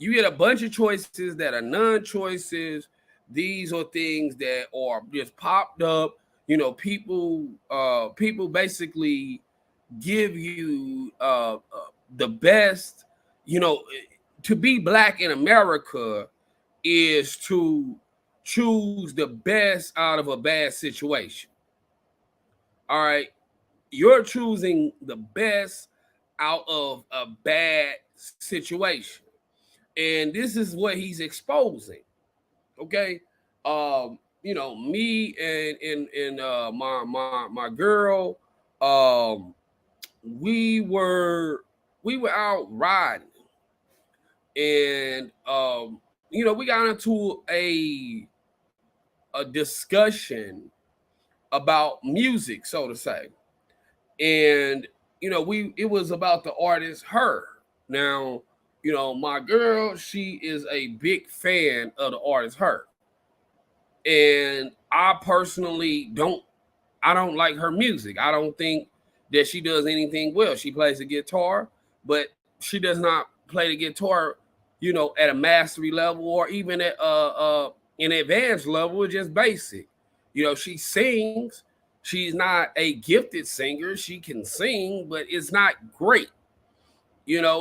You get a bunch of choices that are non-choices. These are things that are just popped up. People basically give you the best. You know, to be black in America is to choose the best out of a bad situation. All right, you're choosing the best out of a bad situation, and this is what he's exposing. Okay, me and my girl, um, we were we were out riding, and we got into a discussion about music, so to say, and we it was about the artist Her. Now, my girl, she is a big fan of the artist Her, and I don't like her music. I don't think that she does anything well. She plays the guitar, but she does not play the guitar, at a mastery level or even at an advanced level. It's just basic. She sings. She's not a gifted singer. She can sing, but it's not great.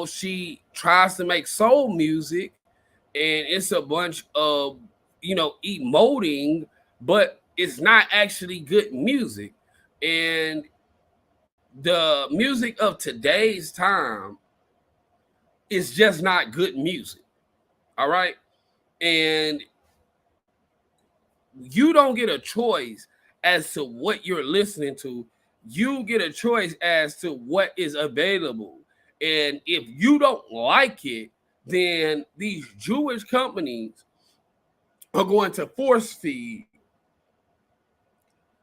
She tries to make soul music, and it's a bunch of emoting, but it's not actually good music. And the music of today's time is just not good music. All right. And you don't get a choice as to what you're listening to. You get a choice as to what is available. And if you don't like it, then these Jewish companies are going to force feed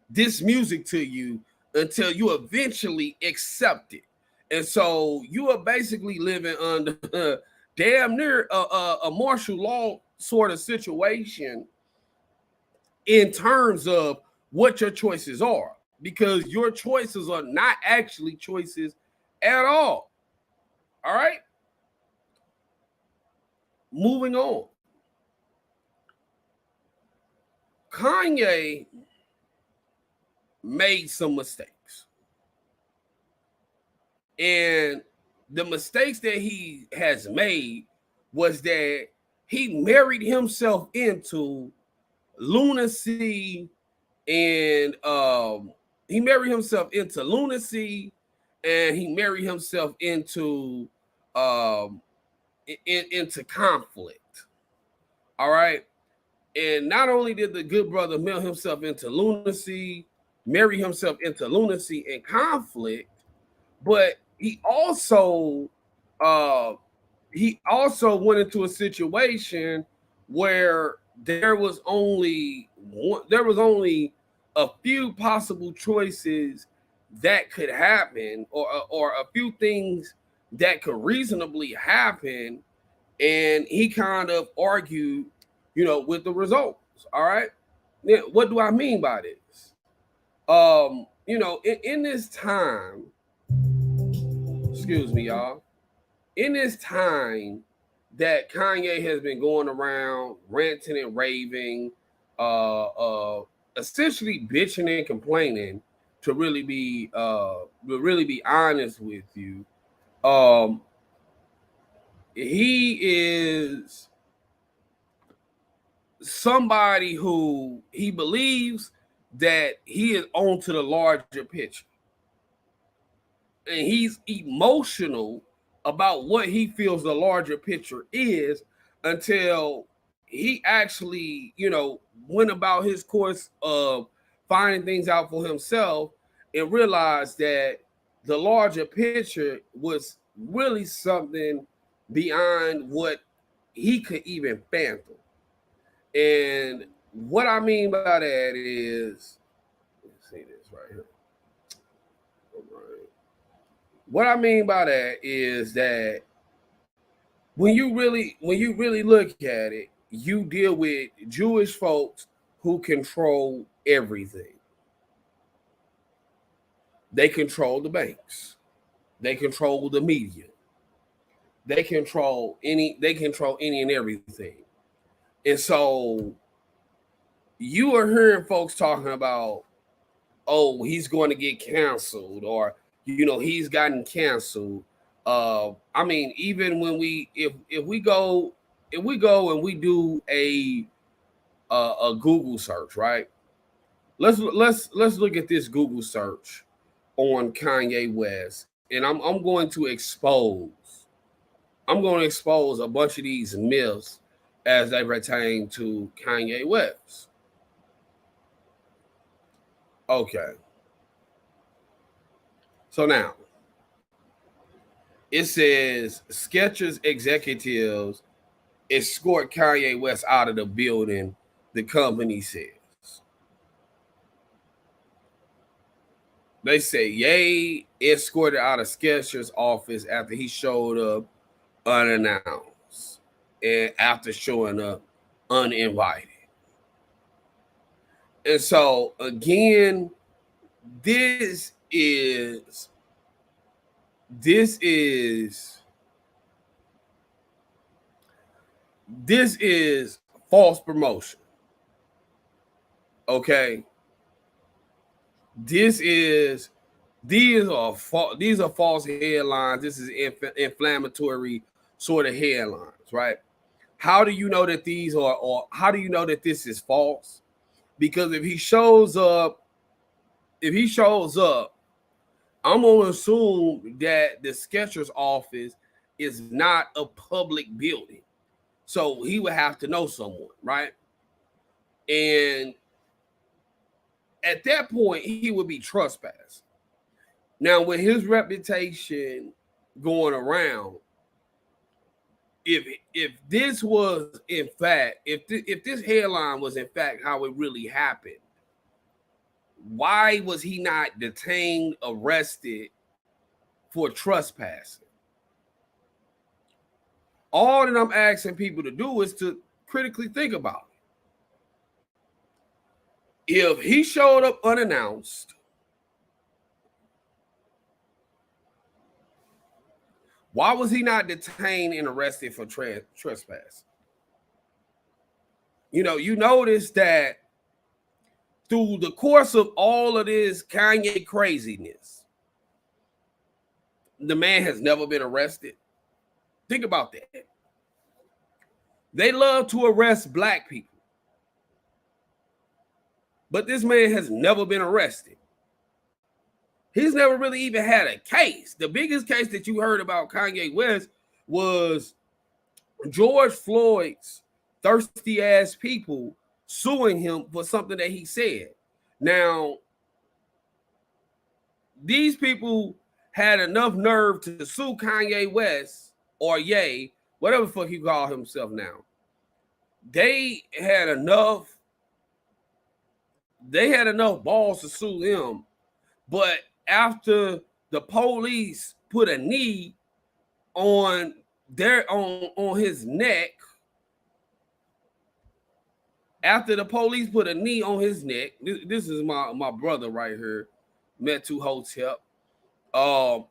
this music to you until you eventually accept it. And so you are basically living under damn near a martial law sort of situation in terms of what your choices are, because your choices are not actually choices at all. All right. Moving on. Kanye made some mistakes. And the mistakes that he has made was that he married himself into lunacy, and he married himself into lunacy, and he married himself into conflict. All right. And not only did the good brother marry himself into lunacy and conflict, but uh he also went into a situation where there was only a few possible choices that could happen, or a few things that could reasonably happen, and he kind of argued, with the results. All right. Now, what do I mean by this? In this time, excuse me, y'all. In this time that Kanye has been going around ranting and raving, essentially bitching and complaining, to really be honest with you, um, he is somebody who he believes that he is onto the larger picture, and he's emotional about what he feels the larger picture is, until he actually, went about his course of finding things out for himself and realized that the larger picture was really something beyond what he could even fathom. And what I mean by that is, let's see this right here. All right. What I mean by that is that when you really look at it, you deal with Jewish folks who control everything. They control the banks. They control the media. they control any and everything. And so you are hearing folks talking about, oh, he's going to get canceled, or he's gotten canceled. I mean, even when if we go and we do a Google search, right? Let's look at this Google search on Kanye West, and I'm going to expose a bunch of these myths as they pertain to Kanye West. Okay. So now it says Skechers executives escort Kanye West out of the building, the company says. They say Ye escorted out of Skechers' office after he showed up unannounced and after showing up uninvited. And so again, this is false promotion. Okay. These are false headlines. This is inflammatory sort of headlines, right? How do you know that these are, or how do you know that this is false? Because if he shows up, I'm gonna assume that the Skechers office is not a public building, so he would have to know someone, right? And at that point, he would be trespassing. Now, with his reputation going around, if this was in fact, if this headline was in fact how it really happened, why was he not detained, arrested for trespassing? All that I'm asking people to do is to critically think about it. If he showed up unannounced, why was he not detained and arrested for trespass? You notice that through the course of all of this Kanye craziness, the man has never been arrested. Think about that. They love to arrest black people, but this man has never been arrested. He's never really even had a case. The biggest case that you heard about Kanye West was George Floyd's thirsty ass people suing him for something that he said. Now, these people had enough nerve to sue Kanye West or Ye, whatever the fuck he call himself now. They had enough balls to sue him, but after the police put a knee on his neck, this is my brother right here, Metu Hotep.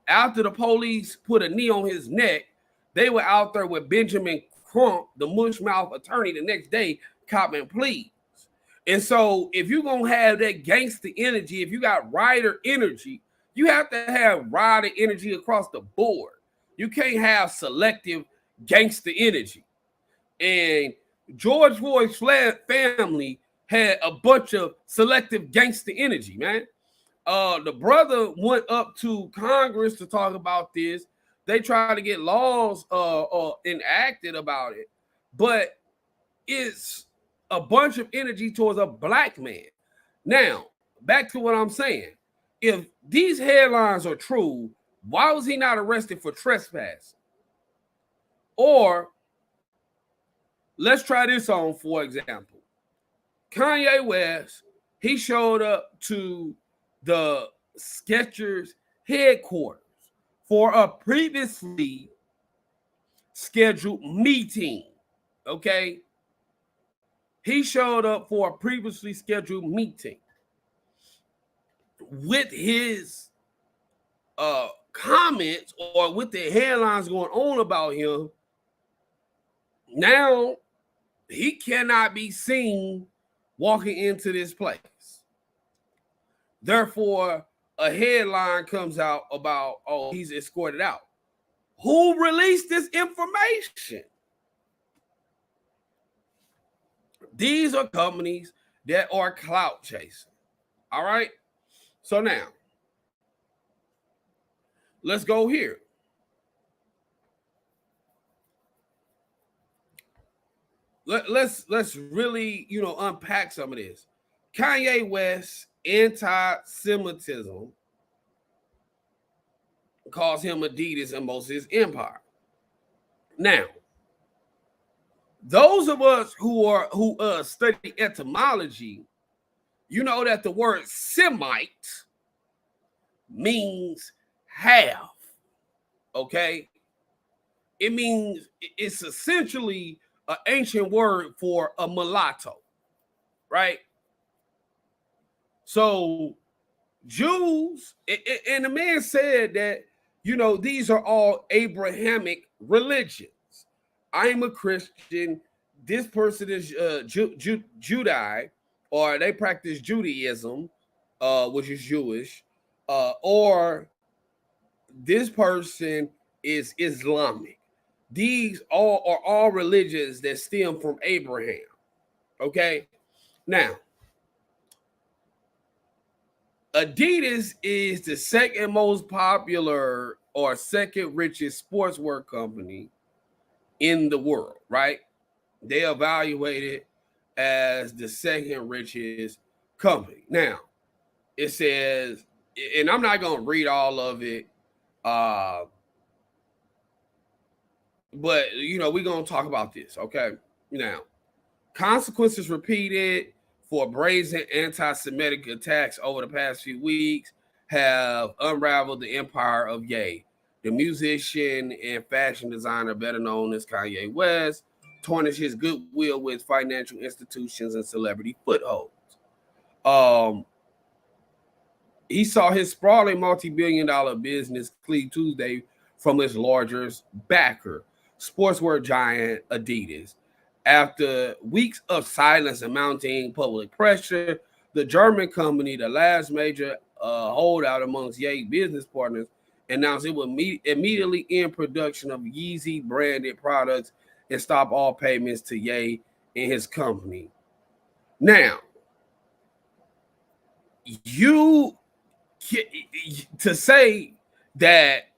After the police put a knee on his neck, they were out there with Benjamin Crump, the mushmouth attorney, the next day, copping pleas. And so if you're going to have that gangster energy, if you got rider energy, you have to have rider energy across the board. You can't have selective gangster energy. And George Floyd's family had a bunch of selective gangster energy, man. The brother went up to Congress to talk about this. They tried to get laws enacted about it, but it's a bunch of energy towards a black man. Now, back to what I'm saying. If these headlines are true, why was he not arrested for trespass? Or let's try this on, for example. Kanye West, he showed up to the Skechers headquarters for a previously scheduled meeting. Okay? He showed up for a previously scheduled meeting with his comments or with the headlines going on about him, now he cannot be seen walking into this place. Therefore, a headline comes out about, oh, he's escorted out. Who released this information? These are companies that are clout chasing. All right. So now, let's go here. Let's really, unpack some of this. Kanye West anti-Semitism calls him Adidas and most of his empire. Now, those of us who study etymology, you know that the word Semite means half. Okay, it means it's essentially an ancient word for a mulatto, right? So Jews, and the man said that, these are all Abrahamic religions. I'm a Christian. This person is Judai, or they practice Judaism, which is Jewish, or this person is Islamic. These are all religions that stem from Abraham. Okay, now Adidas is the second most popular or second richest sportswear company in the world, right? They evaluated as the second richest company. Now, it says, and I'm not going to read all of it, but, we're going to talk about this, okay? Now, consequences repeated for brazen anti-Semitic attacks over the past few weeks have unraveled the empire of Ye. The musician and fashion designer, better known as Kanye West, tarnished his goodwill with financial institutions and celebrity footholds. He saw his sprawling multi-billion-dollar business cleave Tuesday from its largest backer, sportswear giant Adidas. After weeks of silence and mounting public pressure, the German company, the last major holdout amongst Ye business partners, announced it would immediately end production of Yeezy branded products and stop all payments to Ye and his company. Now, to say that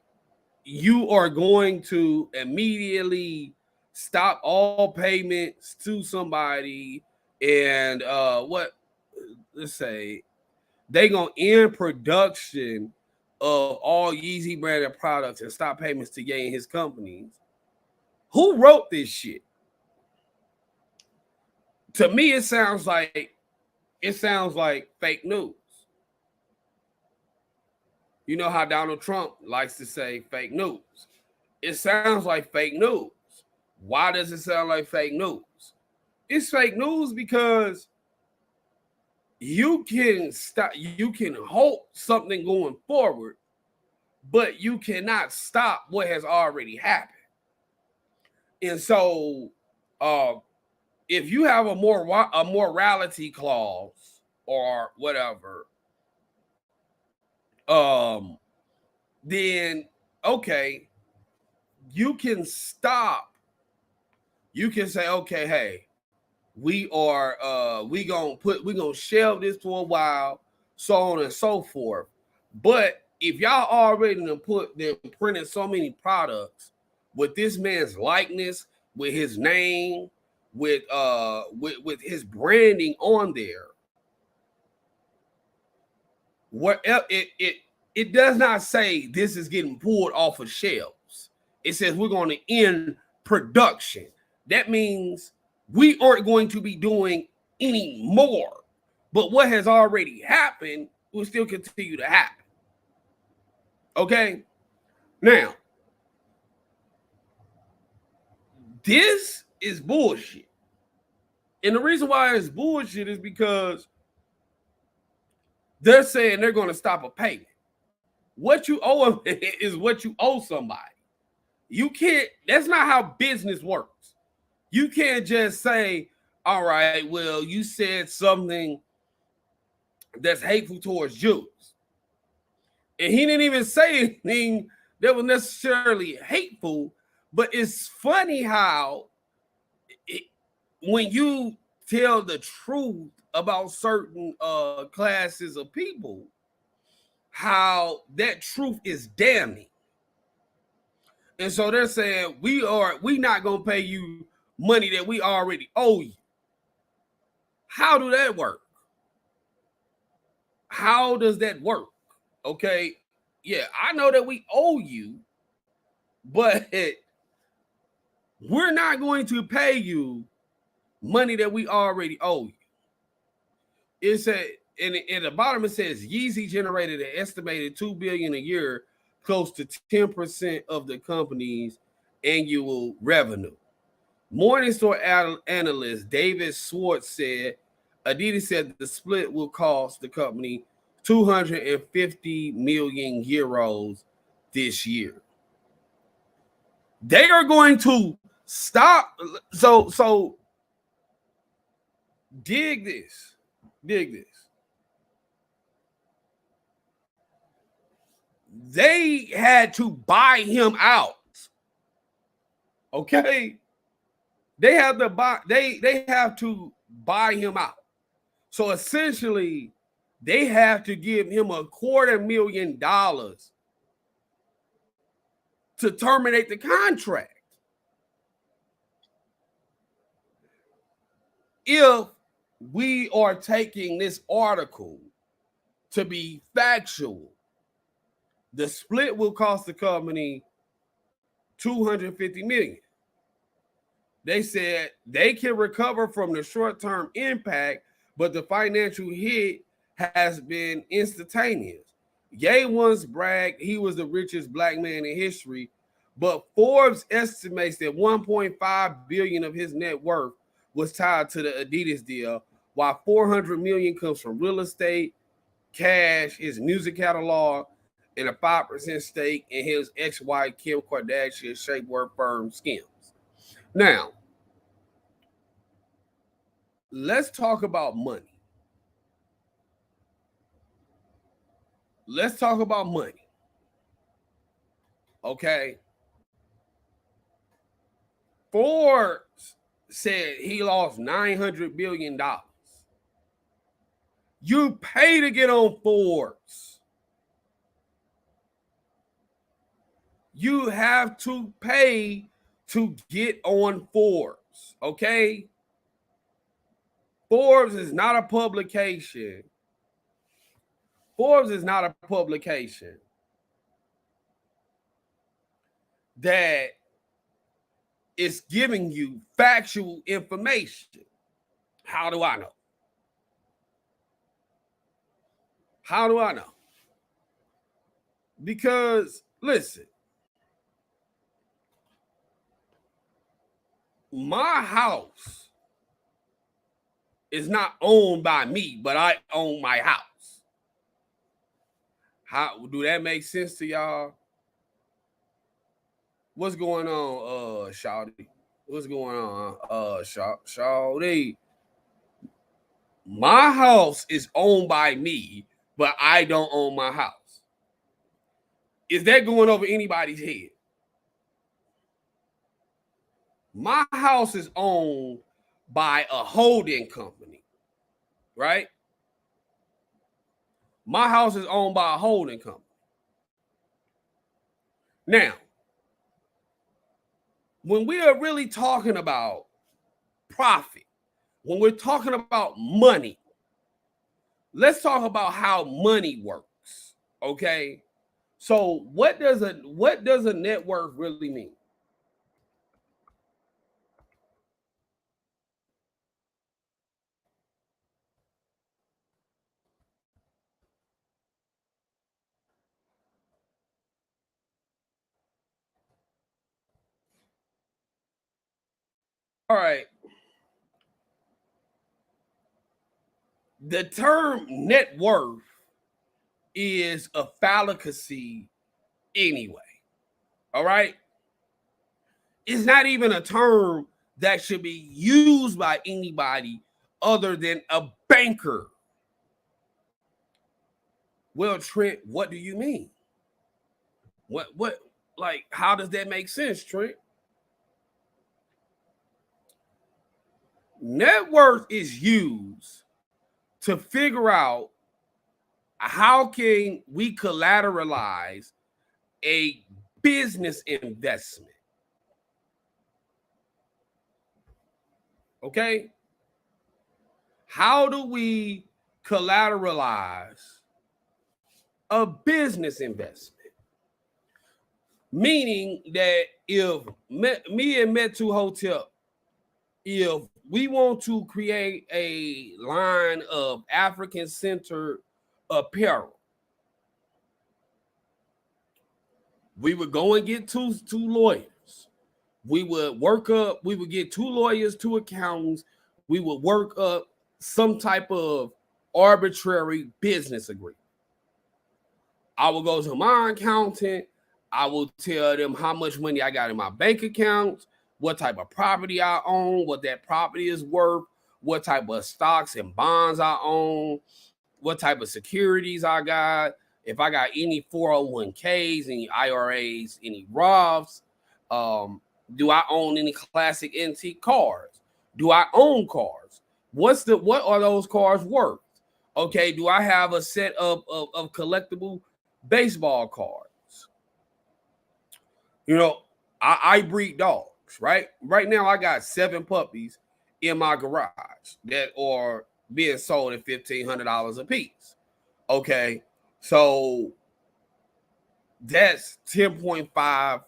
you are going to immediately stop all payments to somebody and let's say they gonna end production of all Yeezy branded products and stop payments to Ye and his companies. Who wrote this shit? To me, it sounds like fake news. You know how Donald Trump likes to say fake news. It sounds like fake news. Why does it sound like fake news? It's fake news because you can hope something going forward, but you cannot stop what has already happened. And so, if you have a morality clause or whatever, then okay, you can stop. You can say, okay, hey, we gonna shelve this for a while, so on and so forth. But if y'all already printed so many products with this man's likeness, with his name, with his branding on there, what it does not say this is getting pulled off of shelves. It says we're going to end production. That means we aren't going to be doing any more. But what has already happened will still continue to happen. Okay? Now, this is bullshit. And the reason why it's bullshit is because they're saying they're going to stop a payment. What you owe them is what you owe somebody. You can't, that's not how business works. You can't just say, all right, well, you said something that's hateful towards Jews. And he didn't even say anything that was necessarily hateful, but it's funny how when you tell the truth about certain classes of people, how that truth is damning. And so they're saying we not gonna pay you money that we already owe you. How do that work? How does that work? Okay, yeah, I know that we owe you, but we're not going to pay you money that we already owe you. It's at the bottom it says Yeezy generated an estimated $2 billion a year, close to 10% of the company's annual revenue. Morningstar analyst David Schwartz said Adidas said the split will cost the company 250 million euros this year. They are going to stop. So dig this. They had to buy him out. Okay. They have to buy him out. So essentially, they have to give him $250,000 to terminate the contract. If we are taking this article to be factual, the split will cost the company $250 million. They said they can recover from the short-term impact, but the financial hit has been instantaneous. Ye once bragged he was the richest black man in history, but Forbes estimates that $1.5 billion of his net worth was tied to the Adidas deal, while $400 million comes from real estate, cash, his music catalog, and a 5% stake in his ex-wife Kim Kardashian's shapewear firm Skims. Now, let's talk about money. Okay. Forbes said he lost $900 billion. You pay to get on Forbes. You have to pay to get on Forbes. Okay. Forbes is not a publication. That is giving you factual information. How do I know? Because, listen, my house is not owned by me, but I own my house. How do that make sense to y'all? What's going on, Shawty? What's going on, Shawty? My house is owned by me, but I don't own my house. Is that going over anybody's head? My house is owned by a holding company, right? My house is owned by a holding company. Now, when we are really talking about profit, when we're talking about money, let's talk about how money works, okay? So what does a net worth really mean? All right. The term net worth is a fallacy anyway. All right. It's not even a term that should be used by anybody other than a banker. Well, Trent, what do you mean? What, like, how does that make sense, Trent? Net worth is used to figure out how can we collateralize a business investment. Okay? How do we collateralize a business investment? Meaning that if me and Metu Hotel, if we want to create a line of African-centered apparel, we would go and get two lawyers. We would get 2 lawyers, 2 accountants. We would work up some type of arbitrary business agreement. I will go to my accountant. I will tell them how much money I got in my bank account, what type of property I own, what that property is worth, what type of stocks and bonds I own, what type of securities I got, if I got any 401ks, any IRAs, any Roths, do I own any classic antique cars? Do I own cars? What are those cars worth? Okay, do I have a set of collectible baseball cards? You know, I breed dogs, right? Right now I got 7 puppies in my garage that are being sold at $1,500 a piece. Okay, so that's $10.5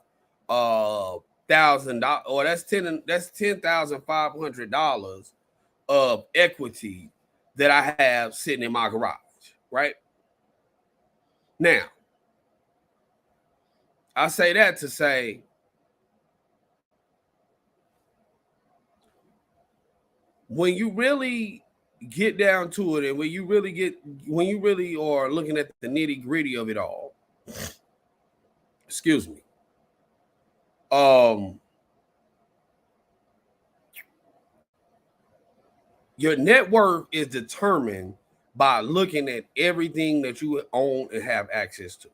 thousand, or that's $10,500 of equity that I have sitting in my garage, right? Now, I say that to say when you really get down to it, and when you really are looking at the nitty-gritty of it all, excuse me, your net worth is determined by looking at everything that you own and have access to.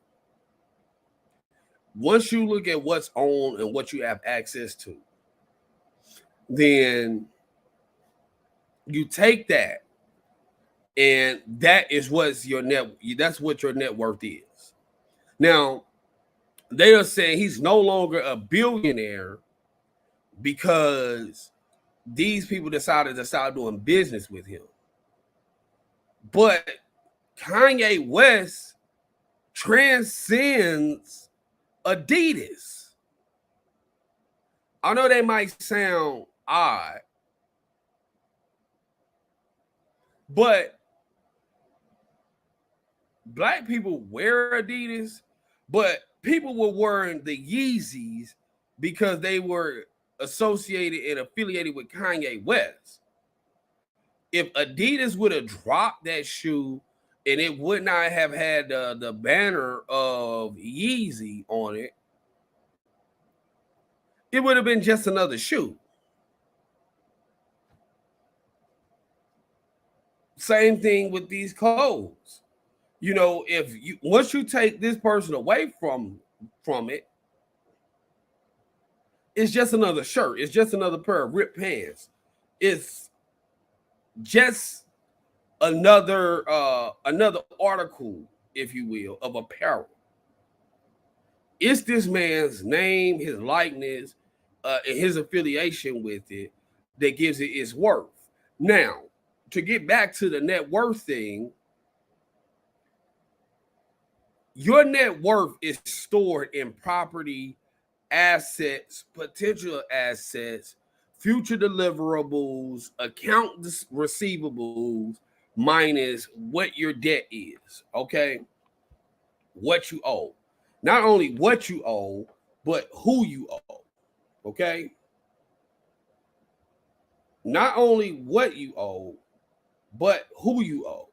Once you look at what's owned and what you have access to, then you take that, and that's what your net worth is. Now, they are saying he's no longer a billionaire because these people decided to start doing business with him. But Kanye West transcends Adidas. I know they might sound odd, but black people wear Adidas, but people were wearing the Yeezys because they were associated and affiliated with Kanye West. If Adidas would have dropped that shoe and it would not have had the banner of Yeezy on it, it would have been just another shoe. Same thing with these clothes. You know, once you take this person away from it, it's just another shirt. It's just another pair of ripped pants. It's just another article, if you will, of apparel. It's this man's name, his likeness, and his affiliation with it that gives it its worth. Now, to get back to the net worth thing, your net worth is stored in property, assets, potential assets, future deliverables, account receivables, minus what your debt is, okay? What you owe. Not only what you owe, but who you owe, okay? Not only what you owe, but who you owe.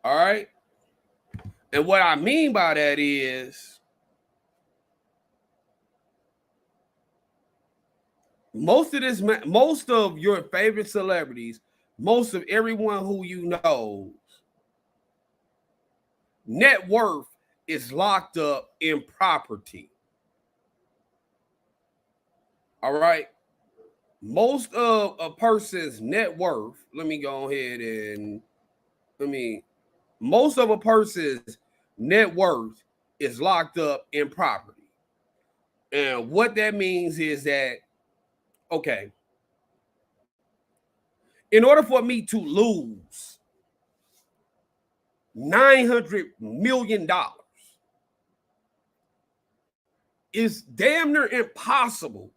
All right. And what I mean by that is most of your favorite celebrities, most of everyone who you know, net worth is locked up in property. All right. Most of a person's net worth, let me go ahead and most of a person's net worth is locked up in property. And what that means is that, okay, in order for me to lose $900 million, it's damn near impossible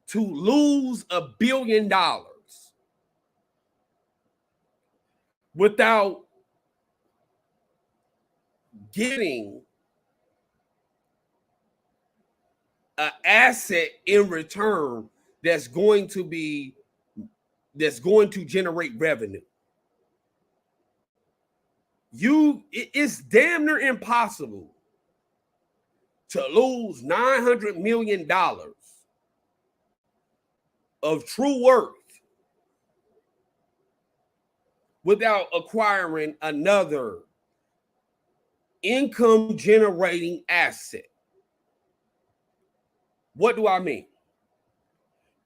to lose $1 billion without getting an asset in return that's going to generate revenue. It's damn near impossible to lose $900 million of true worth without acquiring another income generating asset. What do I mean?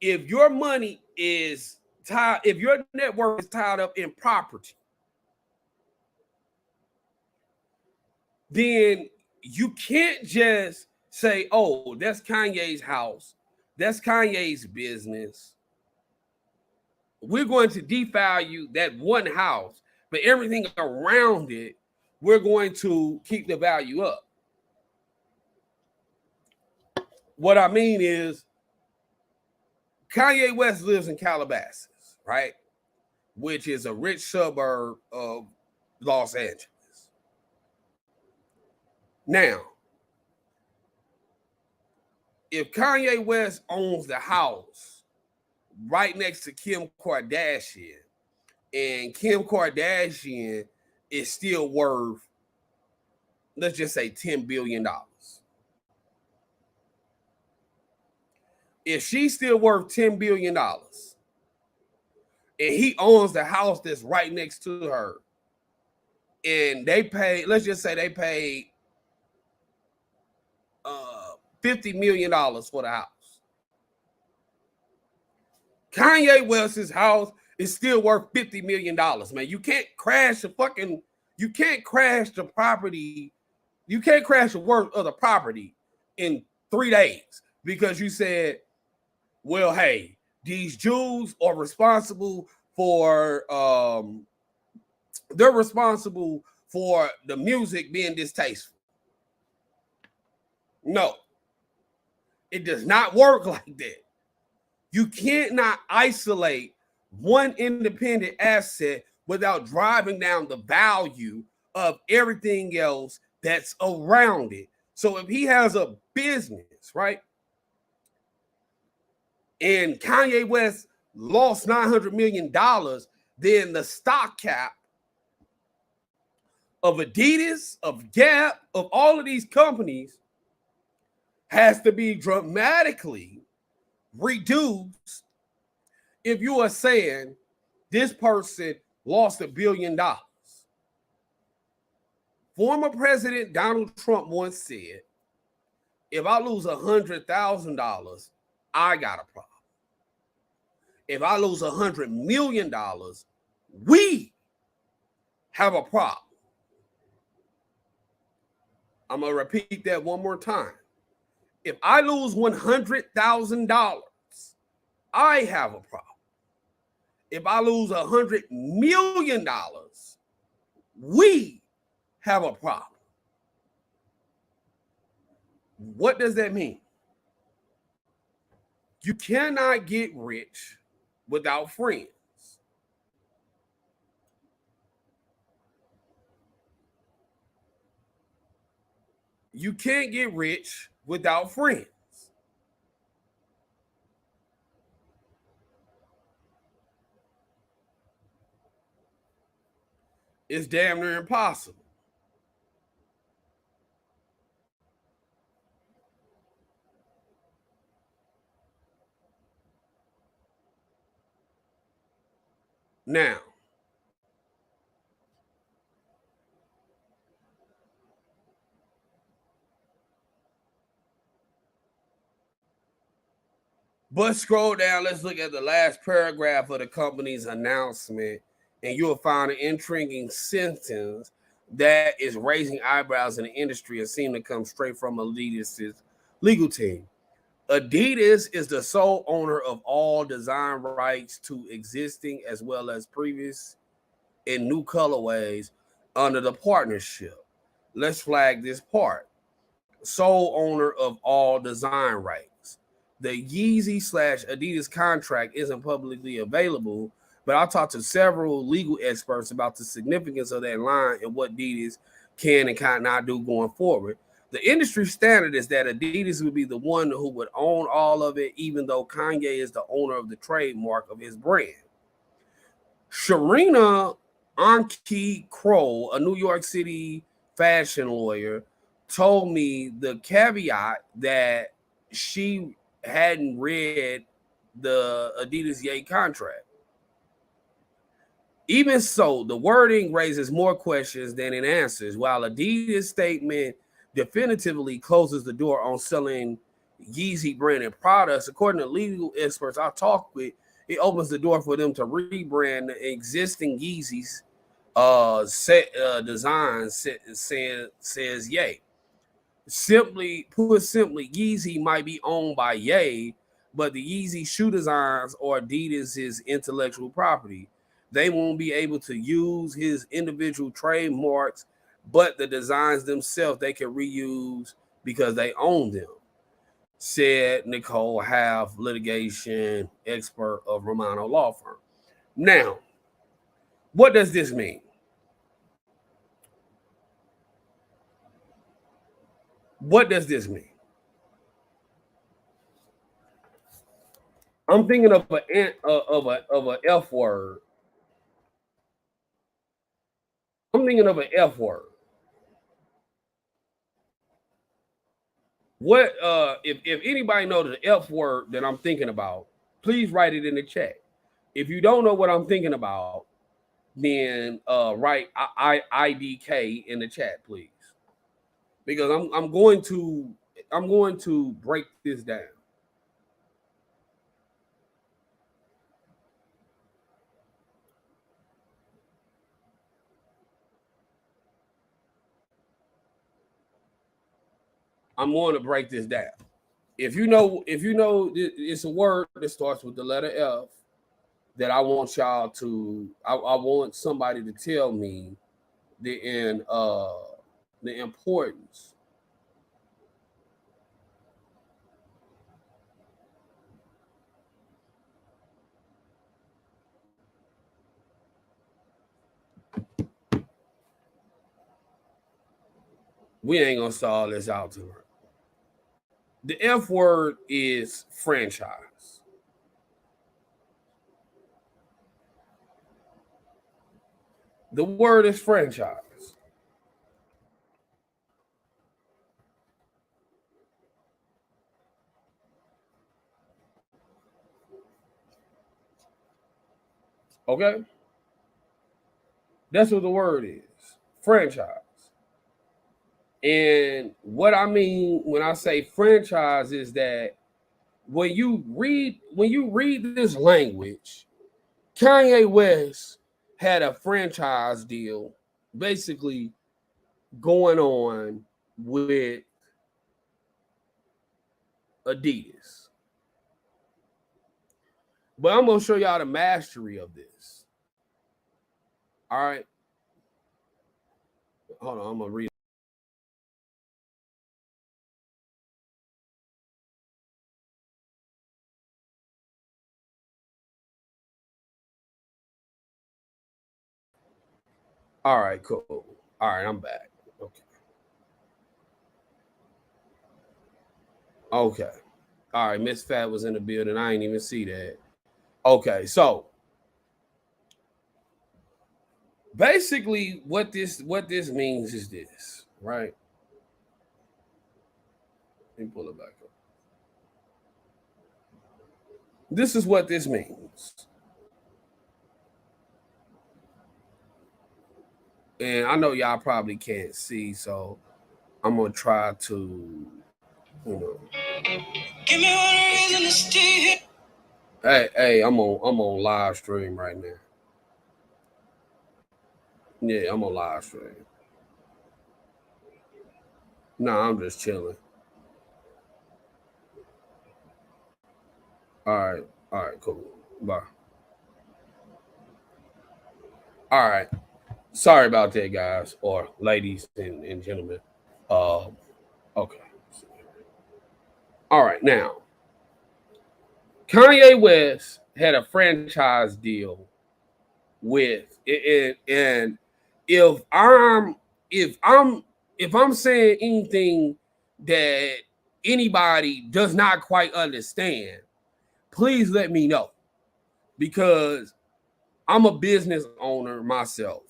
If your money is tied, if your net worth is tied up in property, then you can't just say, oh, that's Kanye's house, that's Kanye's business. We're going to devalue that one house, but everything around it, we're going to keep the value up. What I mean is, Kanye West lives in Calabasas, right? Which is a rich suburb of Los Angeles. Now, if Kanye West owns the house right next to Kim Kardashian, and Kim Kardashian is still worth, let's just say, $10 billion. If she's still worth $10 billion and he owns the house that's right next to her, and they pay, let's just say they paid $50 million for the house. Kanye West's house is still worth $50 million, man. You can't crash the property. You can't crash the worth of the property in 3 days because you said, well, hey, these Jews are responsible for they're responsible for the music being distasteful. No, it does not work like that. You can't not isolate one independent asset without driving down the value of everything else that's around it. So if he has a business, right, and Kanye West lost $900 million, then the stock cap of Adidas, of Gap, of all of these companies has to be dramatically reduced if you are saying this person lost $1 billion. Former President Donald Trump once said, if I lose $100,000, I got a problem. If I lose $100 million, we have a problem. I'm going to repeat that one more time. If I lose $100,000, I have a problem. If I lose $100 million, we have a problem. What does that mean? You cannot get rich without friends. You can't get rich without friends. It's damn near impossible. Now, but scroll down, let's look at the last paragraph of the company's announcement, and you'll find an intriguing sentence that is raising eyebrows in the industry and seem to come straight from Adidas' legal team. Adidas is the sole owner of all design rights to existing as well as previous and new colorways under the partnership. Let's flag this part. Sole owner of all design rights. The Yeezy slash Adidas contract isn't publicly available, but I talked to several legal experts about the significance of that line and what Adidas can and cannot do going forward. The industry standard is that Adidas would be the one who would own all of it, even though Kanye is the owner of the trademark of his brand. Sharina Anki Kroll, a New York City fashion lawyer, told me the caveat that she hadn't read the Adidas Ye contract. Even so, the wording raises more questions than it answers. While Adidas' statement definitively closes the door on selling Yeezy branded products, according to legal experts I talked with, it opens the door for them to rebrand the existing Yeezys design, says Ye. Simply, Yeezy might be owned by Ye, but the Yeezy shoe designs are Adidas' intellectual property. They won't be able to use his individual trademarks, but the designs themselves they can reuse because they own them, said Nicole Half, litigation expert of Romano Law Firm. Now, what does this mean? What does this mean? I'm thinking of a F word. I'm thinking of an F word. What if anybody knows the F word that I'm thinking about, please write it in the chat. If you don't know what I'm thinking about, then write IDK in the chat, please. Because I'm going to break this down. I'm going to break this down. If you know it's a word that starts with the letter F that I want y'all to I want somebody to tell me the in the importance. We ain't gonna stall this out tonight. The F word is franchise. The word is franchise. Okay? That's what the word is. Franchise. And what I mean when I say franchise is that when you read this language, Kanye West had a franchise deal basically going on with Adidas. But I'm gonna show y'all the mastery of this. All right. Hold on, I'm gonna read. All right, cool. All right, I'm back. Okay. Okay. All right, Miss Fat was in the building. I ain't even see that. Okay, so Basically, what this means is this, right? Let me pull it back up. This is what this means. And I know y'all probably can't see, so I'm gonna try to, you know. Give me one reason to stay here. Hey, I'm on live stream right now. Yeah, I'm on live stream. No, I'm just chilling. All right, cool. Bye. All right. Sorry about that, guys or ladies and gentlemen. Uh, okay. All right, now Kanye West had a franchise deal with it, and if I'm if I'm if I'm saying anything that anybody does not quite understand, please let me know, because I'm a business owner myself,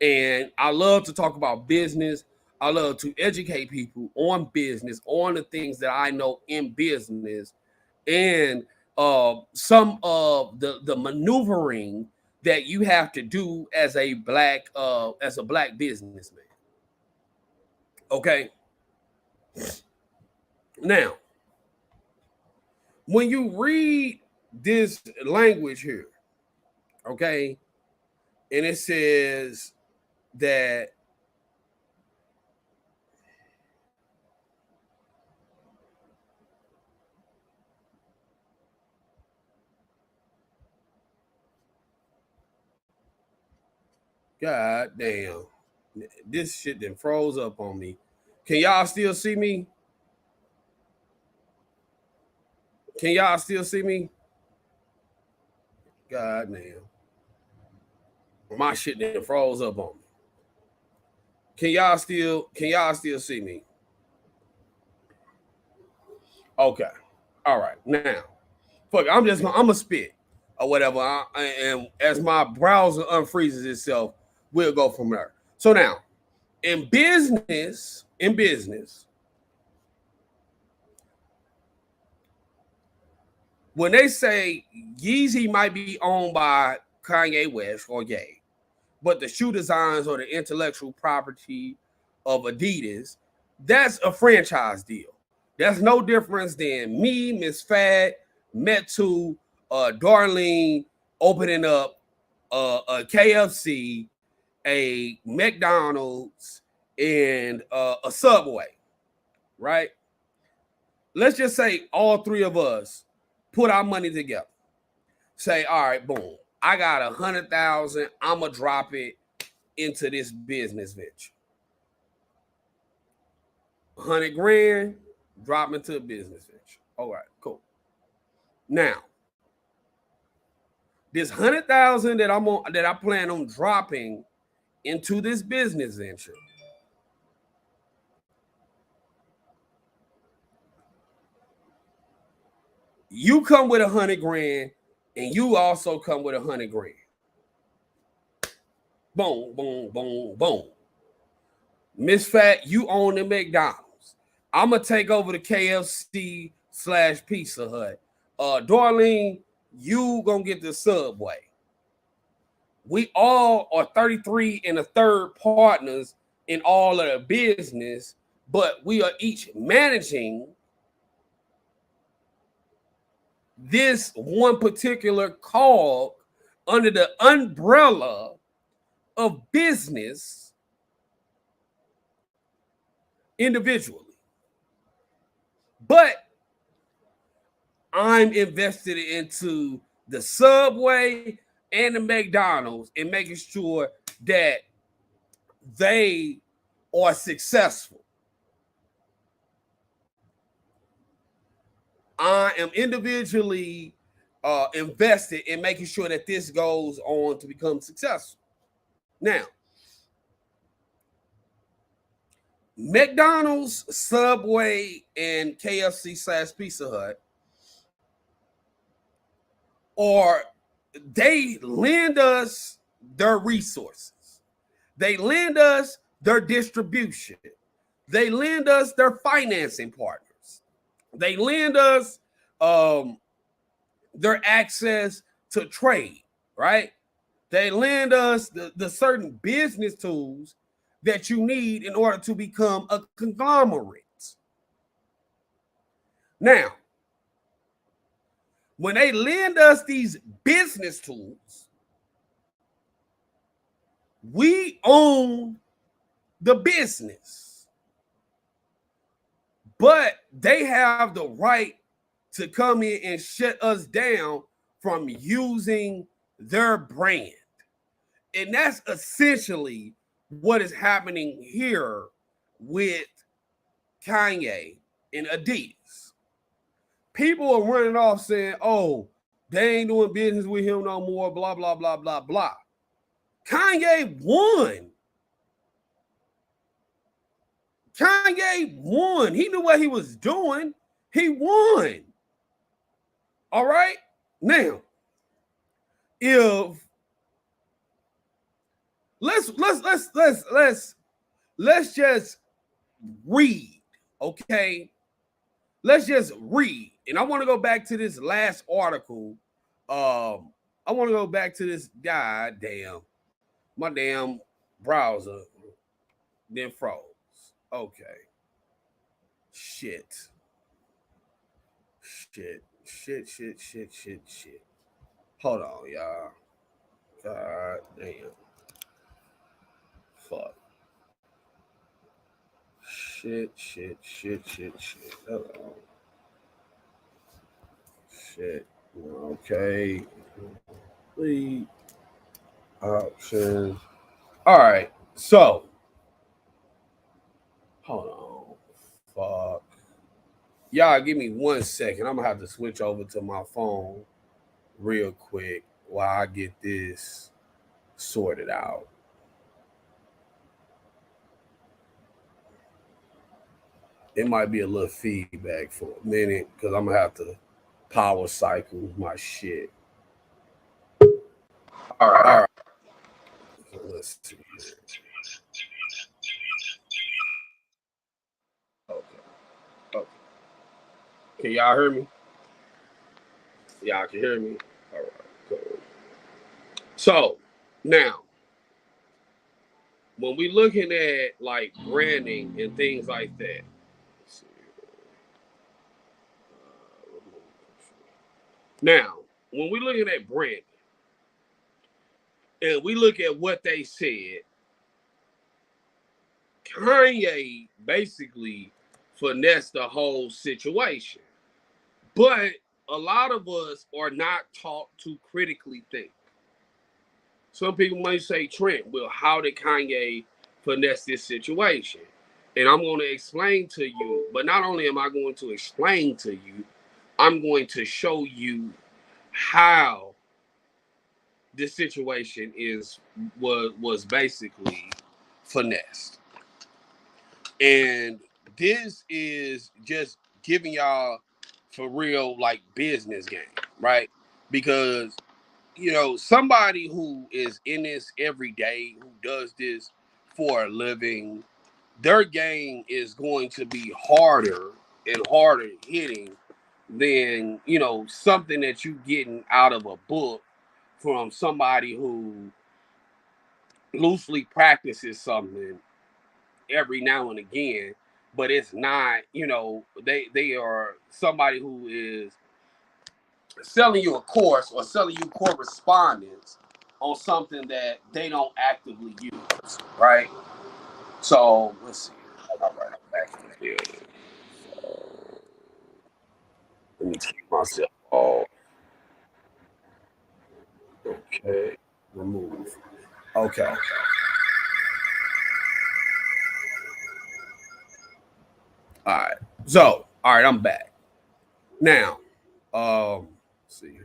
and I love to talk about business. I love to educate people on business, on the things that I know in business, and some of the maneuvering that you have to do as a black businessman. Okay. Now, when you read this language here, okay, and it says that God damn, this shit then froze up on me. Can y'all still see me? Can y'all still see me? God damn. My shit then froze up on me. Can y'all still see me? Okay. All right. Now, fuck, I'm gonna spit or whatever. And as my browser unfreezes itself, we'll go from there. So now, in business, when they say Yeezy might be owned by Kanye West or Ye, but the shoe designs or the intellectual property of Adidas, that's a franchise deal. That's no difference than me, Miss Fat, Metu, Darlene opening up a KFC, a McDonald's, and a Subway, right? Let's just say all three of us put our money together. Say, all right, boom, I got 100,000. I'ma drop it into this business venture. 100 grand, drop into a business venture. All right, cool. Now, this 100,000 that I plan on dropping into this business venture, you come with 100 grand, and you also come with 100 grand. Boom, boom, boom, boom. Miss Fat, you own the McDonald's. I'm gonna take over the KFC / Pizza Hut. Darlene, you gonna get the Subway. We all are 33 and a third partners in all of the business, but we are each managing this one particular cog under the umbrella of business individually. But I'm invested into the Subway and the McDonald's and making sure that they are successful. I am individually invested in making sure that this goes on to become successful. Now, McDonald's, Subway, and KFC / Pizza Hut, or they lend us their resources. They lend us their distribution. They lend us their financing partners. They lend us their access to trade, right? They lend us the certain business tools that you need in order to become a conglomerate. Now, when they lend us these business tools, we own the business, but they have the right to come in and shut us down from using their brand. And that's essentially what is happening here with Kanye and Adidas. People are running off saying, oh, they ain't doing business with him no more, blah, blah, blah, blah, blah. Kanye won. Kanye won. He knew what he was doing. He won. All right? Now, if let's just read, okay? Let's just read. And I want to go back to this last article. I want to go back to this guy. Damn. My damn browser then froze. Okay. Shit. Hold on, y'all. God damn. Fuck. Shit. Hold on. Shit. Okay. Complete options. All right. So, hold on. Fuck. Y'all, give me 1 second. I'm gonna have to switch over to my phone real quick while I get this sorted out. It might be a little feedback for a minute because I'm gonna have to power cycle my shit. All right. Let's see. Okay. Can y'all hear me? Y'all can hear me? All right, cool. So now, when we looking at like branding and things like that, let's see. Now, when we looking at branding and we look at what they said, Kanye basically finessed the whole situation. But a lot of us are not taught to critically think. Some people might say, Trent, well, how did Kanye finesse this situation? And I'm going to explain to you, but not only am I going to explain to you, I'm going to show you how this situation was basically finessed. And this is just giving y'all for real like business game, right? Because somebody who is in this every day, who does this for a living, their game is going to be harder and harder hitting than, something that you getting out of a book from somebody who loosely practices something every now and again, but it's not, they are somebody who is selling you a course or selling you correspondence on something that they don't actively use, right? So let's see. All right, I'm back in the building. So, let me keep myself all okay. Remove. Okay. All right. So, all right, I'm back. Now, let's see.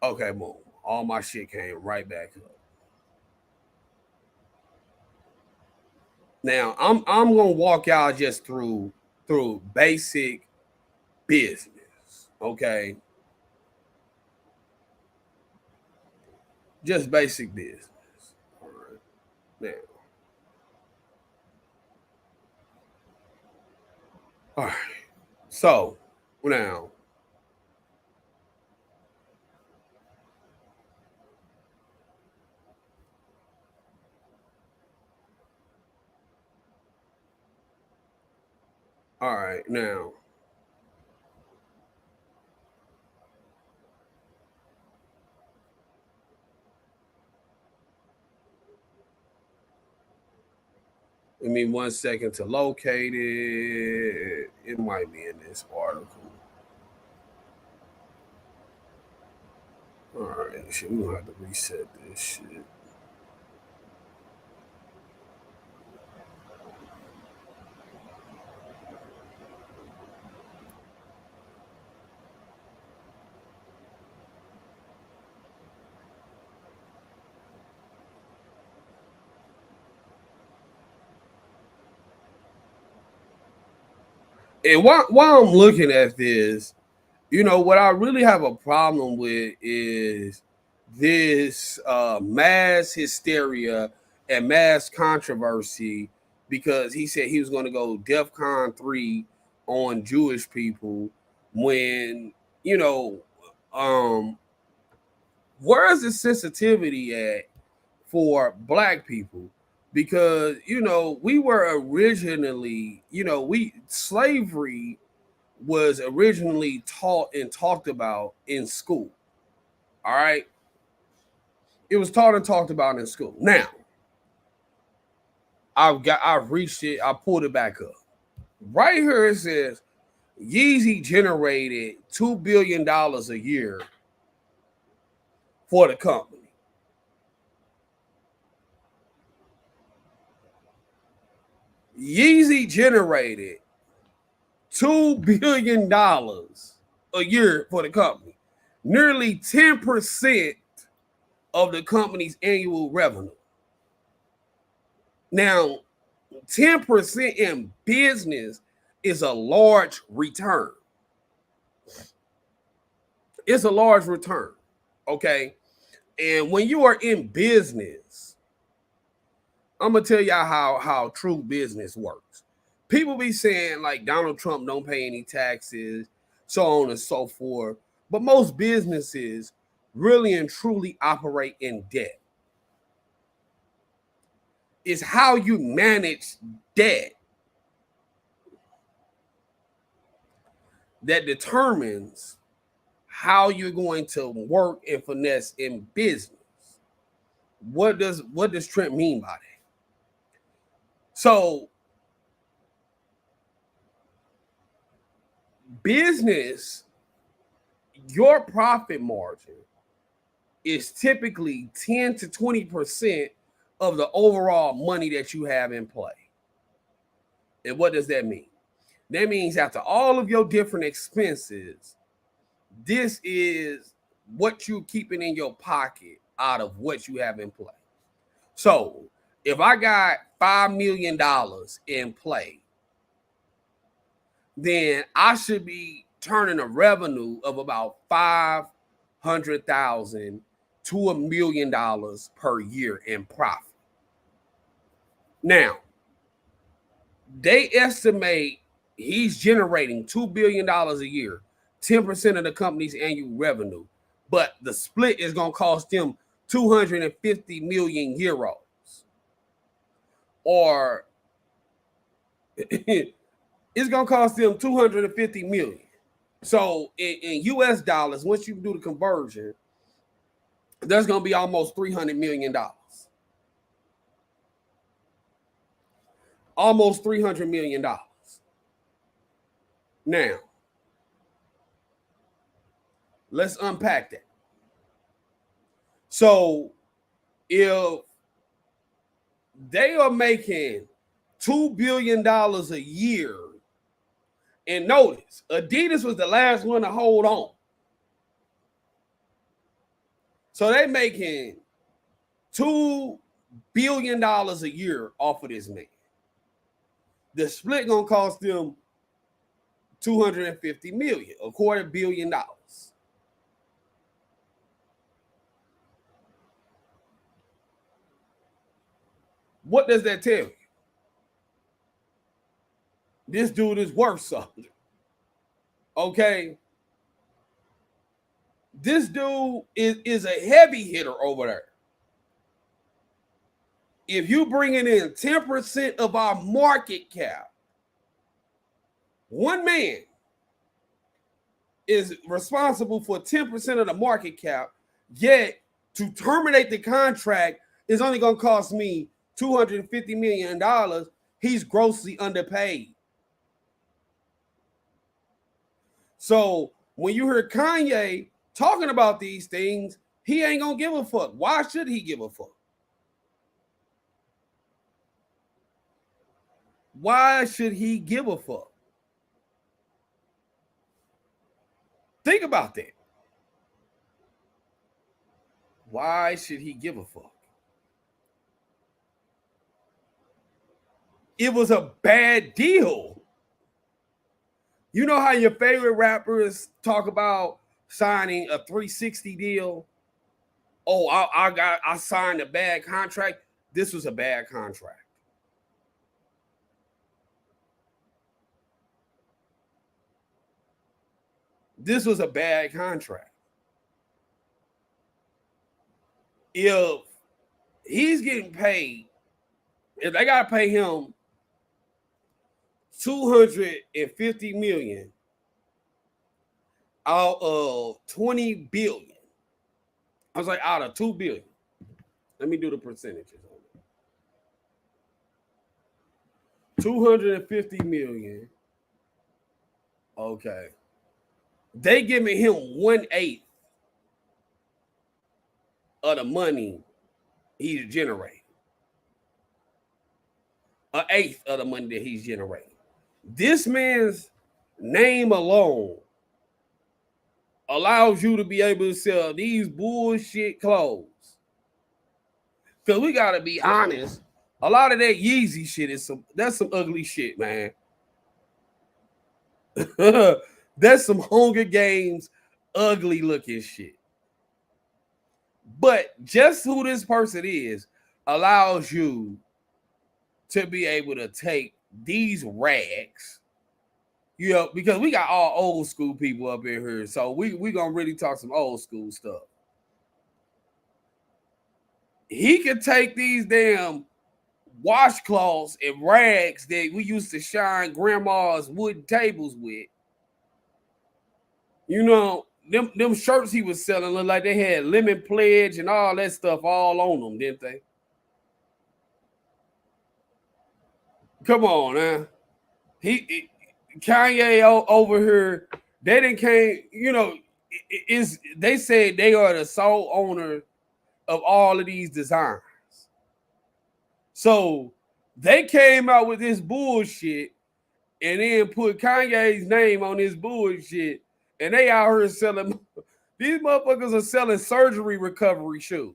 Okay, boom. All my shit came right back up. Now, I'm gonna walk y'all just through basic business. Okay. Just basic business. All right. Now, All right. So now, all right, now. Give me 1 second to locate it. It might be in this article. All right, shit, we gonna have to reset this shit. And while I'm looking at this, what I really have a problem with is this mass hysteria and mass controversy because he said he was going to go DEFCON 3 on Jewish people when, you know, um, where's the sensitivity at for black people? Because, we were originally, we slavery was originally taught and talked about in school. All right. It was taught and talked about in school. Now, I've reached it, I pulled it back up. Right here it says Yeezy generated $2 billion a year for the company. Yeezy generated $2 billion a year for the company. Nearly 10% of the company's annual revenue. Now, 10% in business is a large return. It's a large return. Okay. And when you are in business, I'm gonna tell y'all how true business works. People be saying like Donald Trump don't pay any taxes, so on and so forth. But most businesses really and truly operate in debt. It's how you manage debt that determines how you're going to work and finesse in business. What does Trent mean by that? So business, your profit margin is typically 10 to 20% of the overall money that you have in play. And what does that mean? That means after all of your different expenses, this is what you're keeping in your pocket out of what you have in play. So if I got $5 million in play, then I should be turning a revenue of about 500,000 to $1 million per year in profit. Now, they estimate he's generating $2 billion a year, 10% of the company's annual revenue, but the split is going to cost them 250 million euros, or it's going to cost them 250 million. So in US dollars, once you do the conversion, there's going to be almost $300 million. Almost $300 million. Now, let's unpack that. So if they are making $2 billion a year, and notice Adidas was the last one to hold on. So they making $2 billion a year off of this man. The split gonna cost them 250 million, $250 million. What does that tell you? This dude is worth something. Okay. This dude is a heavy hitter over there. If you bringing in 10% of our market cap, one man is responsible for 10% of the market cap, yet to terminate the contract is only going to cost me $250 million. He's grossly underpaid. So when you hear Kanye talking about these things, he ain't going to give a fuck. Why should he give a fuck? Why should he give a fuck? Think about that. Why should he give a fuck? It was a bad deal. You know how your favorite rappers talk about signing a 360 deal? Oh, I signed a bad contract. This was a bad contract. This was a bad contract. If he's getting paid, if they gotta pay him $250 million out of 20 billion. I was like, out of 2 billion. Let me do the percentages on it. 250 million. Okay. They giving him 1/8 of the money he's generating. 1/8 of the money that he's generating. This man's name alone allows you to be able to sell these bullshit clothes. Because we got to be honest, a lot of that Yeezy shit is that's some ugly shit, man. That's some Hunger Games ugly looking shit. But just who this person is allows you to be able to take these rags, you know, because we got all old school people up in here. So we gonna really talk some old school stuff. He could take these damn washcloths and rags that we used to shine grandma's wooden tables with. You know, them shirts he was selling looked like they had lemon pledge and all that stuff all on them, didn't they? Come on, man. Kanye over here, they didn't came, you know, they said they are the sole owner of all of these designs. So they came out with this bullshit and then put Kanye's name on this bullshit, and they out here selling. These motherfuckers are selling surgery recovery shoes.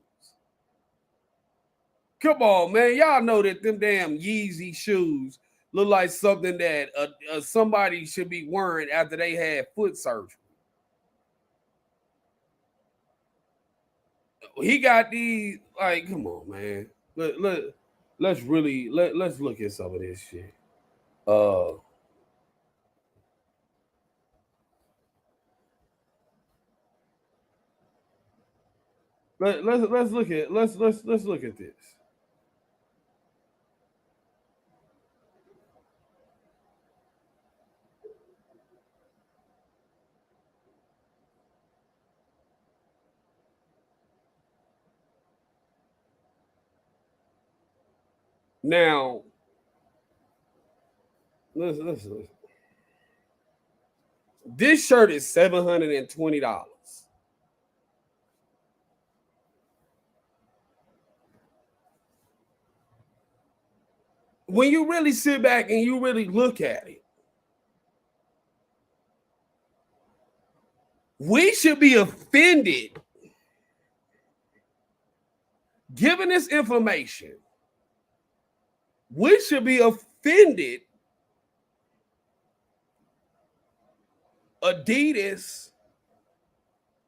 Come on, man. Y'all know that them damn Yeezy shoes look like something that somebody should be wearing after they had foot surgery. He got these, like, come on, man. Let's look at some of this shit. Let's look at this. Now, listen. This shirt is $720. When you really sit back and you really look at it, we should be offended given this information. We should be offended Adidas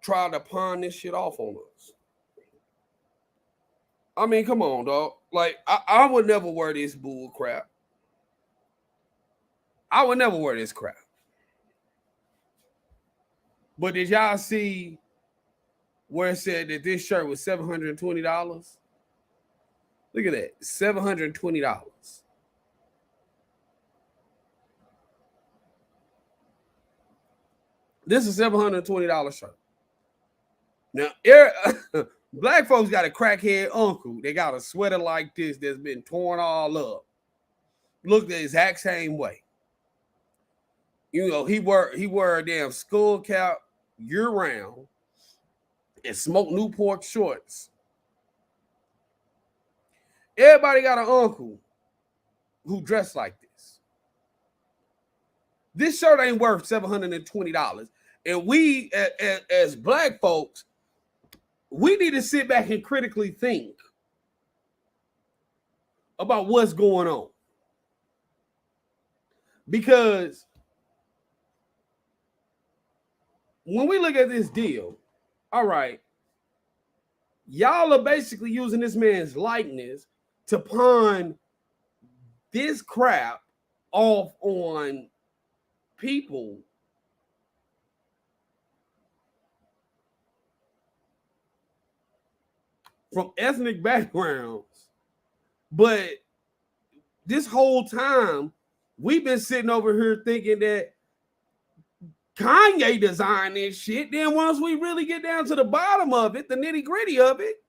tried to pawn this shit off on us. I mean, come on, dog. Like, I would never wear this bull crap. I would never wear this crap. But did y'all see where it said that this shirt was $720? Look at that, $720. This is $720 shirt. Now, black folks got a crackhead uncle. They got a sweater like this that's been torn all up. Look the exact same way. You know, he wore a damn skull cap year round and smoked Newport shorts. Everybody got an uncle who dressed like this. This shirt ain't worth $720. And we, as black folks, we need to sit back and critically think about what's going on. Because when we look at this deal, all right, y'all are basically using this man's likeness to pawn this crap off on people from ethnic backgrounds. But this whole time, we've been sitting over here thinking that Kanye designed this shit. Then once we really get down to the bottom of it, the nitty gritty of it,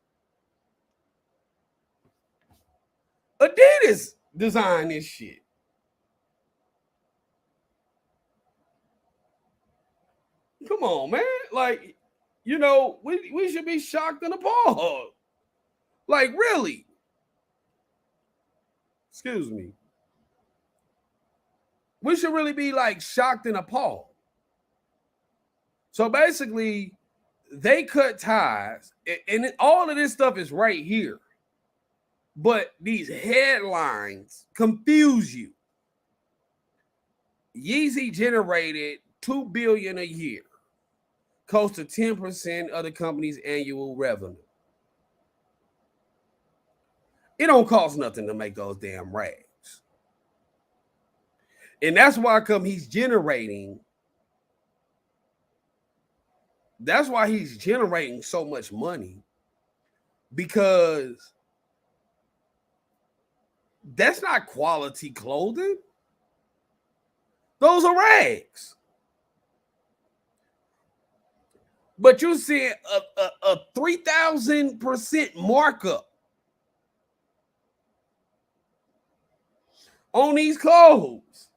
Adidas designed this shit. Come on, man. Like, you know, we should be shocked and appalled. Like, really? Excuse me. We should really be like shocked and appalled. So basically, they cut ties, and all of this stuff is right here. But these headlines confuse you. Yeezy generated $2 billion a year, close to 10% of the company's annual revenue. It don't cost nothing to make those damn rags. And that's why he's generating so much money, because that's not quality clothing. Those are rags. But you see a 3,000% markup on these clothes.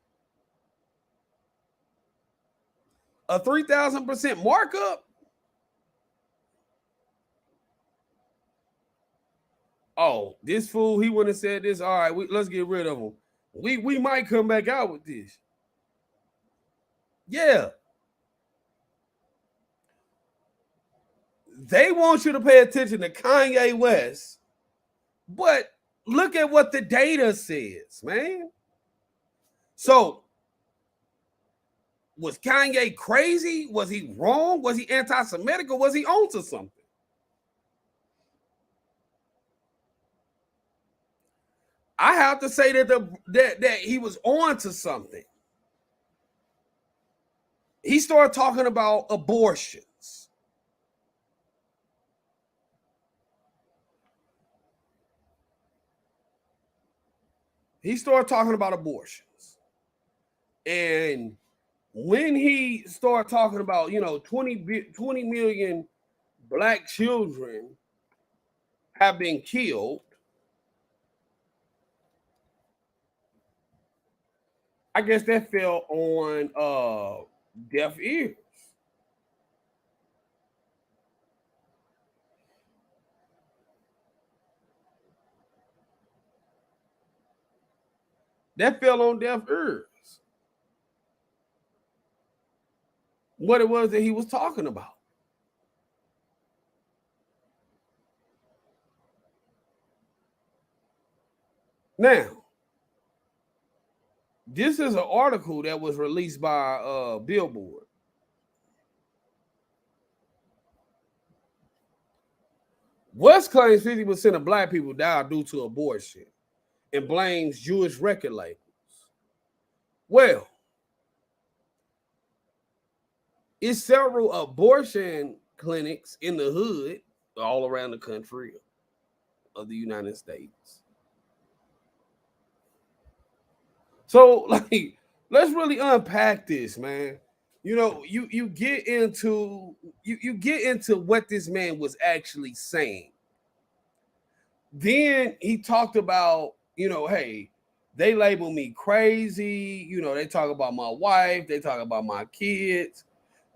A 3,000% markup. Oh, this fool, he wouldn't have said this. All right, let's get rid of him. We might come back out with this. Yeah. They want you to pay attention to Kanye West, but look at what the data says, man. So, was Kanye crazy? Was he wrong? Was he anti-Semitic, or was he onto something? I have to say that he was on to something. He started talking about abortions. And when he started talking about, 20 million black children have been killed, I guess that fell on deaf ears. That fell on deaf ears. What it was that he was talking about. Now, this is an article that was released by Billboard. West claims 50% of black people died due to abortion and blames Jewish record labels. Well, It's several abortion clinics in the hood all around the country of the United States. So, like, let's really unpack this, man. You get into you get into what this man was actually saying. Then he talked about, hey, they label me crazy. They talk about my wife. They talk about my kids.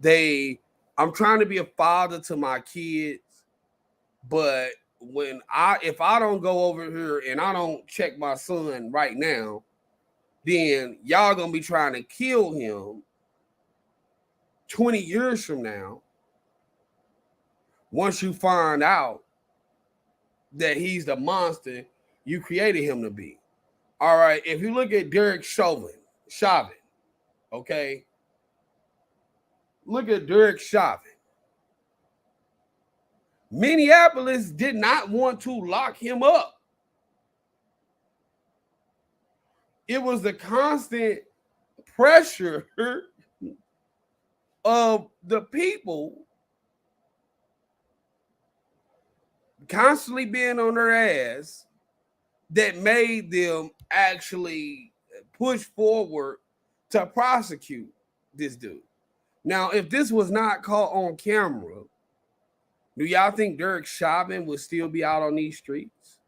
I'm trying to be a father to my kids, but if I don't go over here and I don't check my son right now, then y'all gonna be trying to kill him 20 years from now. Once you find out that he's the monster you created him to be. All right, if you look at Derek Chauvin, okay? Look at Derek Chauvin. Minneapolis did not want to lock him up. It was the constant pressure of the people constantly being on their ass that made them actually push forward to prosecute this dude. Now, if this was not caught on camera, do y'all think Derek Chauvin would still be out on these streets?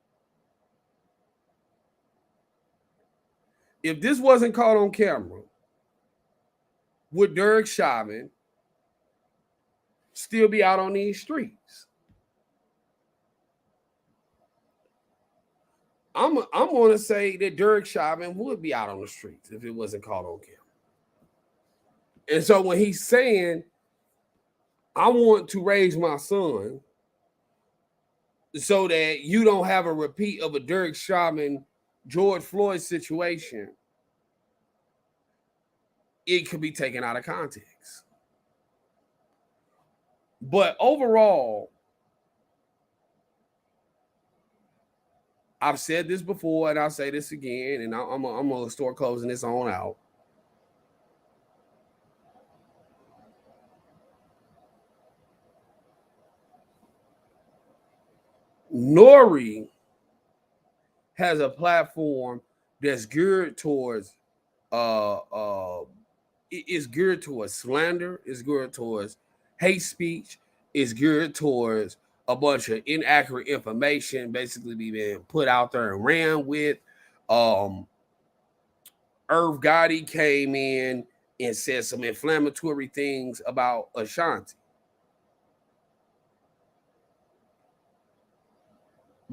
If this wasn't caught on camera, would Derek Chauvin still be out on these streets? I'm going to say that Derek Chauvin would be out on the streets if it wasn't caught on camera. And so when he's saying, I want to raise my son so that you don't have a repeat of a Derek Chauvin, George Floyd situation, it could be taken out of context. But overall, I've said this before and I'll say this again, and I'm going to start closing this on out. Nori has a platform that's geared towards it's geared towards slander, it's geared towards hate speech, it's geared towards a bunch of inaccurate information basically being put out there and ran with. Irv Gotti came in and said some inflammatory things about Ashanti.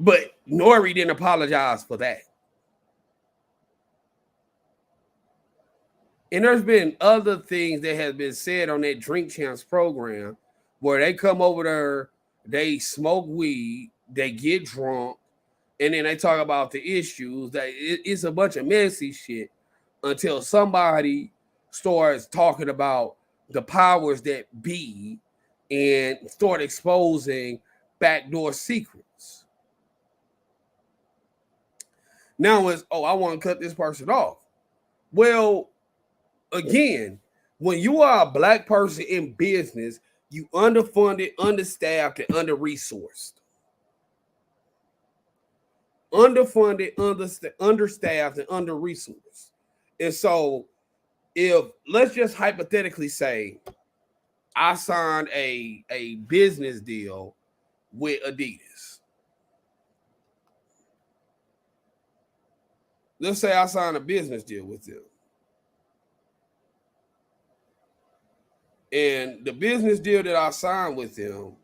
But Nori didn't apologize for that. And there's been other things that have been said on that Drink Champs program where they come over there, they smoke weed, they get drunk, and then they talk about the issues. That it's a bunch of messy shit until somebody starts talking about the powers that be and start exposing backdoor secrets. Now it's, I want to cut this person off. Well, again, when you are a black person in business, you underfunded, understaffed, and under-resourced. Underfunded, understaffed, and under-resourced. And so, if let's just hypothetically say I signed a business deal with Adidas. Let's say I signed a business deal with them. And the business deal that I signed with them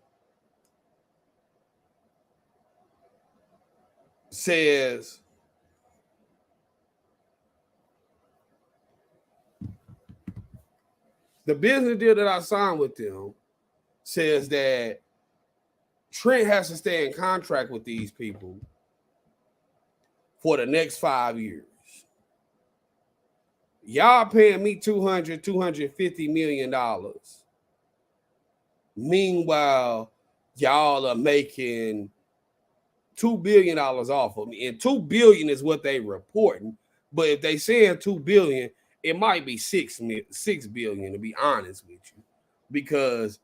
says that Trent has to stay in contract with these people for the next 5 years. Y'all paying me $250 million. Meanwhile, y'all are making $2 billion off of me. And $2 billion is what they reporting. But if they saying $2 billion, it might be $6 billion, to be honest with you. because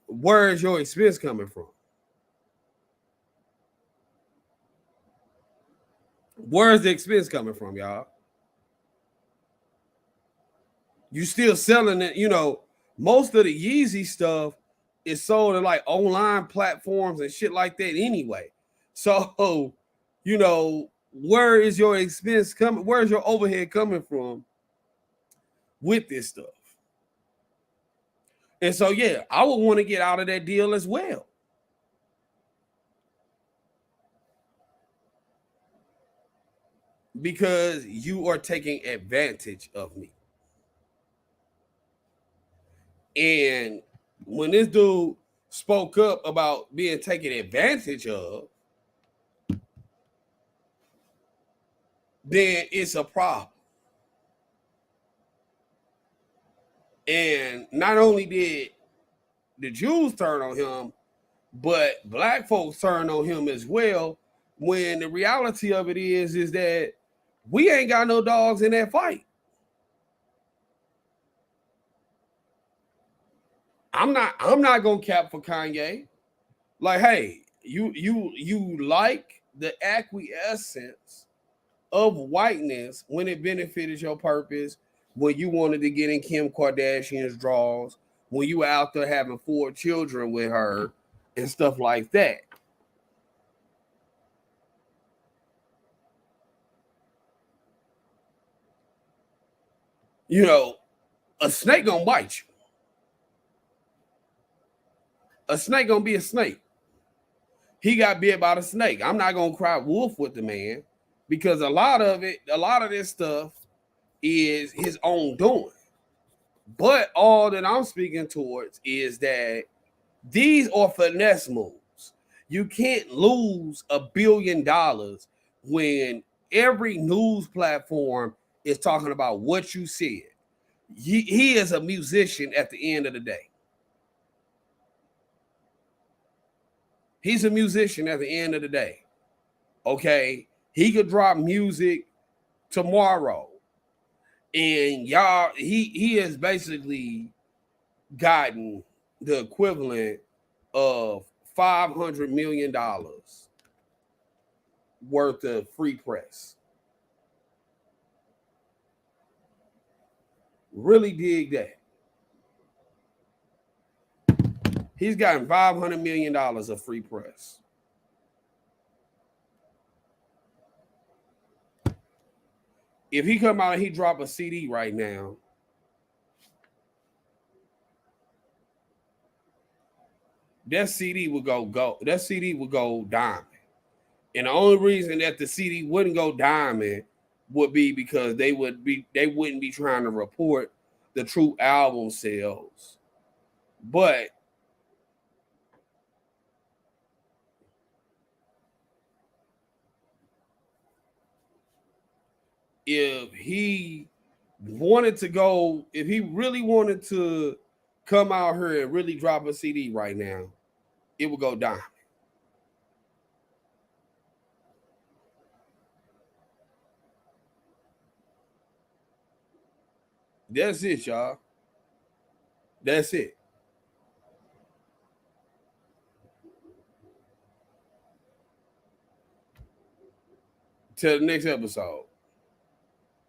where is your expense coming from? Where's the expense coming from, y'all? You still selling it, most of the Yeezy stuff is sold in like online platforms and shit like that anyway. So, where is your expense coming? Where's your overhead coming from with this stuff? And so, yeah, I would want to get out of that deal as well. Because you are taking advantage of me. And when this dude spoke up about being taken advantage of, then it's a problem. And not only did the Jews turn on him, but black folks turned on him as well, when the reality of it is that we ain't got no dogs in that fight. I'm not gonna cap for Kanye. Like, hey, you like the acquiescence of whiteness when it benefited your purpose, when you wanted to get in Kim Kardashian's draws, when you were out there having 4 children with her and stuff like that. A snake gonna bite you. A snake gonna be a snake. He got bit by the snake. I'm not gonna cry wolf with the man, because a lot of this stuff is his own doing. But all that I'm speaking towards is that these are finesse moves. You can't lose $1 billion when every news platform is talking about what you said. He is a musician at the end of the day. He's a musician at the end of the day. Okay? He could drop music tomorrow. And y'all, he has basically gotten the equivalent of $500 million worth of free press. Really dig that. He's gotten $500 million of free press. If he come out and he drop a CD right now, that CD would go. That CD would go diamond. And the only reason that the CD wouldn't go diamond would be because they wouldn't be trying to report the true album sales. But if he really wanted to come out here and really drop a CD right now, it would go diamond. That's it, y'all. That's it. Till the next episode.